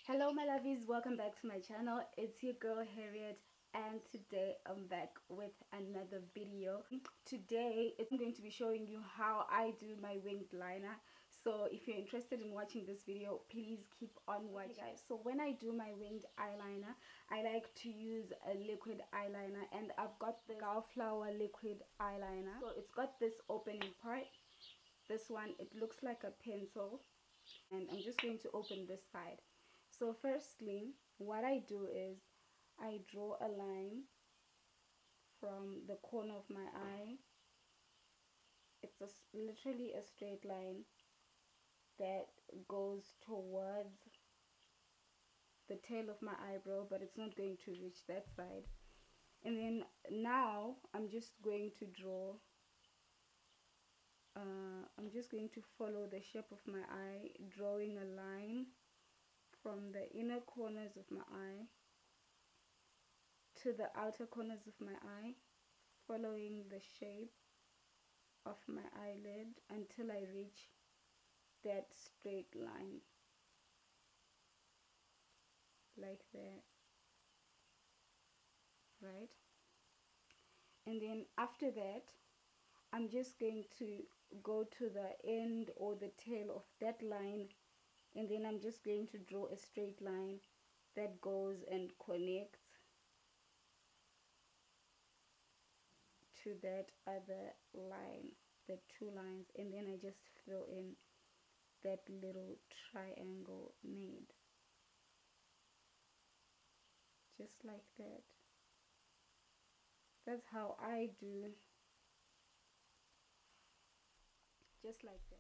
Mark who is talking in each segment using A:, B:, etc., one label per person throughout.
A: Hello my lovies, welcome back to my channel. It's your girl Harriet, and today I'm back with another video. Today I'm going to be showing you how I do my winged liner. So if you're interested in watching this video, please keep on watching. Okay, guys, so when I do my winged eyeliner, I like to use a liquid eyeliner, and I've got the Flower liquid eyeliner. So it's got this opening part. This one, it looks like a pencil, and I'm just going to open this side. So firstly, what I do is I draw a line from the corner of my eye. It's literally a straight line that goes towards the tail of my eyebrow, but it's not going to reach that side. And then now I'm just going to draw, I'm just going to follow the shape of my eye, drawing a line from the inner corners of my eye to the outer corners of my eye, following the shape of my eyelid until I reach that straight line, like that, right? And then after that, I'm just going to go to the end or the tail of that line, and then I'm just going to draw a straight line that goes and connects to that other line, the two lines, and then I just fill in that little triangle made, just like that. That's how I do, just like that.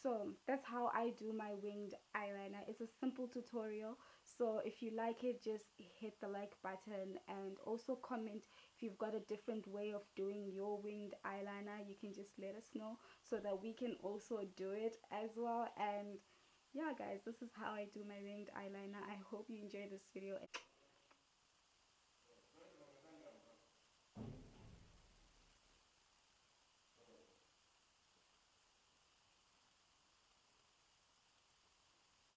A: So that's how I do my winged eyeliner. It's a simple tutorial, so if you like it, just hit the like button, and also comment if you've got a different way of doing your winged eyeliner. You can just let us know so that we can also do it as well. And yeah guys, this is how I do my winged eyeliner. I hope you enjoyed this video.